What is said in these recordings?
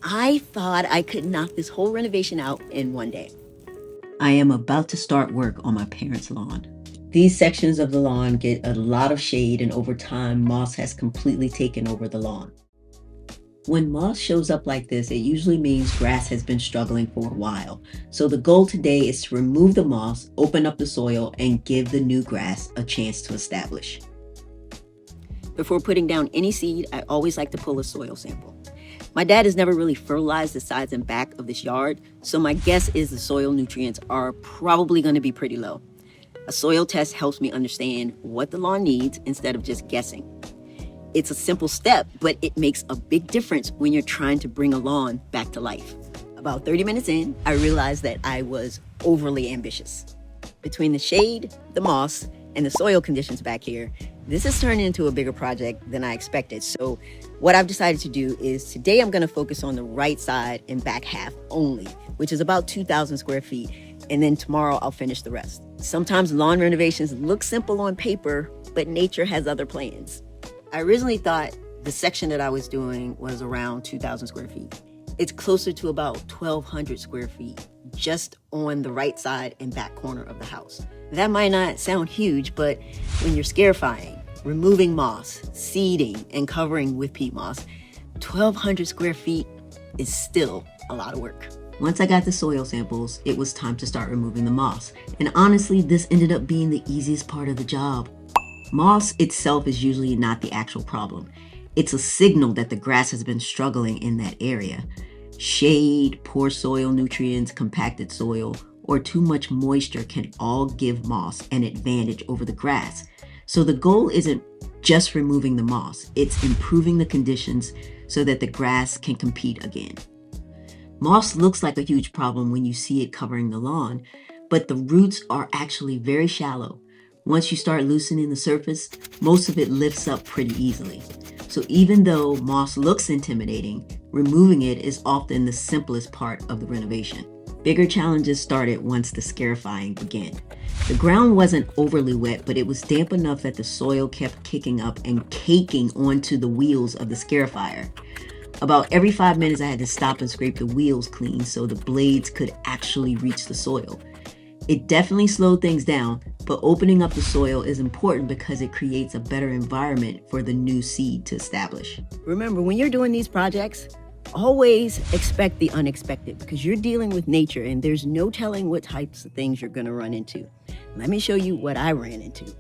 I thought I could knock this whole renovation out in one day. I am about to start work on my parents' lawn. These sections of the lawn get a lot of shade, and over time, moss has completely taken over the lawn. When moss shows up like this, it usually means grass has been struggling for a while. So the goal today is to remove the moss, open up the soil, and give the new grass a chance to establish. Before putting down any seed, I always like to pull a soil sample. My dad has never really fertilized the sides and back of this yard, so my guess is the soil nutrients are probably going to be pretty low. A soil test helps me understand what the lawn needs instead of just guessing. It's a simple step, but it makes a big difference when you're trying to bring a lawn back to life. About 30 minutes in, I realized that I was overly ambitious. Between the shade, the moss, and the soil conditions back here, this has turned into a bigger project than I expected. So what I've decided to do is today I'm going to focus on the right side and back half only, which is about 2,000 square feet. And then tomorrow I'll finish the rest. Sometimes lawn renovations look simple on paper, but nature has other plans. I originally thought the section that I was doing was around 2,000 square feet. It's closer to about 1,200 square feet, just on the right side and back corner of the house. That might not sound huge, but when you're scarifying, removing moss, seeding, and covering with peat moss, 1,200 square feet is still a lot of work. Once I got the soil samples, it was time to start removing the moss. And honestly, this ended up being the easiest part of the job. Moss itself is usually not the actual problem. It's a signal that the grass has been struggling in that area. Shade, poor soil nutrients, compacted soil, or too much moisture can all give moss an advantage over the grass. So the goal isn't just removing the moss, it's improving the conditions so that the grass can compete again. Moss looks like a huge problem when you see it covering the lawn, but the roots are actually very shallow. Once you start loosening the surface, most of it lifts up pretty easily. So even though moss looks intimidating, removing it is often the simplest part of the renovation. Bigger challenges started once the scarifying began. The ground wasn't overly wet, but it was damp enough that the soil kept kicking up and caking onto the wheels of the scarifier. About every 5 minutes, I had to stop and scrape the wheels clean so the blades could actually reach the soil. It definitely slowed things down, but opening up the soil is important because it creates a better environment for the new seed to establish. Remember, when you're doing these projects, always expect the unexpected because you're dealing with nature and there's no telling what types of things you're going to run into. Let me show you what I ran into.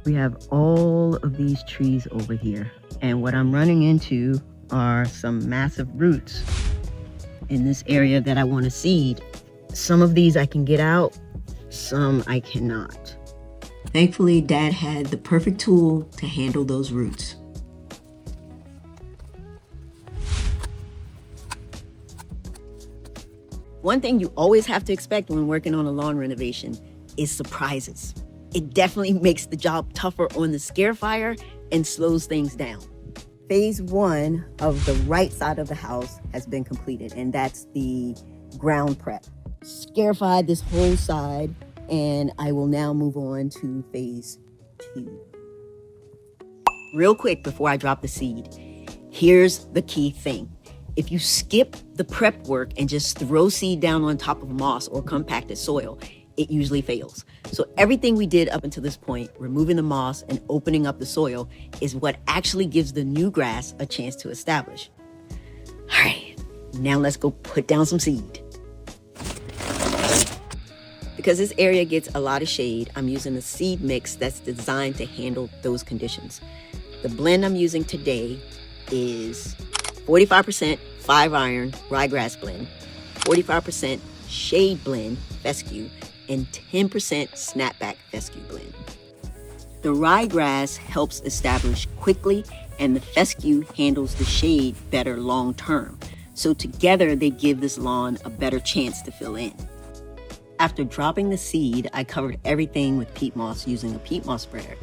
We have all of these trees over here, and what I'm running into are some massive roots in this area that I want to seed. Some of these I can get out, some I cannot. Thankfully, Dad had the perfect tool to handle those roots. One thing you always have to expect when working on a lawn renovation is surprises. It definitely makes the job tougher on the scarifier and slows things down. Phase 1 of the right side of the house has been completed, and that's the ground prep. Scarified this whole side, and I will now move on to phase 2. Real quick before I drop the seed, here's the key thing. If you skip the prep work and just throw seed down on top of moss or compacted soil, it usually fails. So everything we did up until this point, removing the moss and opening up the soil, is what actually gives the new grass a chance to establish. All right, now let's go put down some seed. Because this area gets a lot of shade, I'm using a seed mix that's designed to handle those conditions. The blend I'm using today is 45% 5-iron ryegrass blend, 45% shade blend fescue, and 10% snapback fescue blend. The ryegrass helps establish quickly, and the fescue handles the shade better long term. So together they give this lawn a better chance to fill in. After dropping the seed, I covered everything with peat moss using a peat moss spreader.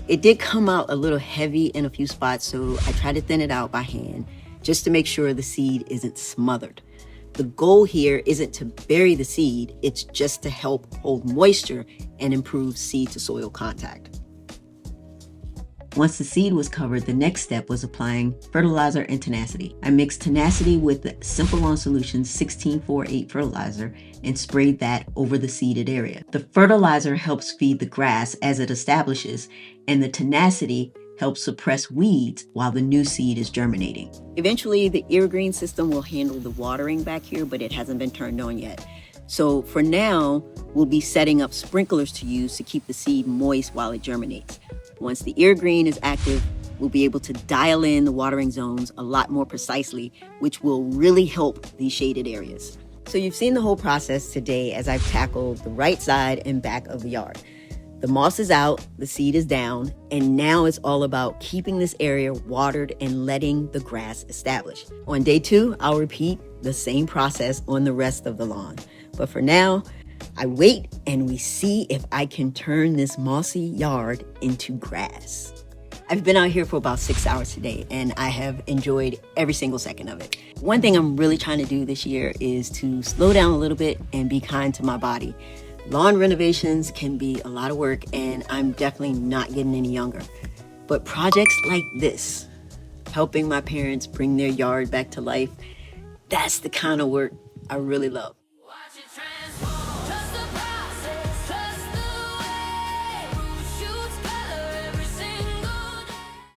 It did come out a little heavy in a few spots, so I tried to thin it out by hand just to make sure the seed isn't smothered. The goal here isn't to bury the seed, it's just to help hold moisture and improve seed to soil contact. Once the seed was covered, the next step was applying fertilizer and tenacity. I mixed tenacity with the Simple Lawn Solutions 16-4-8 fertilizer and sprayed that over the seeded area. The fertilizer helps feed the grass as it establishes, and the tenacity helps suppress weeds while the new seed is germinating. Eventually, the irrigation system will handle the watering back here, but it hasn't been turned on yet. So for now, we'll be setting up sprinklers to use to keep the seed moist while it germinates. Once the irrigation is active, we'll be able to dial in the watering zones a lot more precisely, which will really help these shaded areas. So you've seen the whole process today as I've tackled the right side and back of the yard. The moss is out, the seed is down, and now it's all about keeping this area watered and letting the grass establish. On day 2, I'll repeat the same process on the rest of the lawn. But for now, I wait and we see if I can turn this mossy yard into grass. I've been out here for about 6 hours today and I have enjoyed every single second of it. One thing I'm really trying to do this year is to slow down a little bit and be kind to my body. Lawn renovations can be a lot of work and I'm definitely not getting any younger. But projects like this, helping my parents bring their yard back to life, that's the kind of work I really love.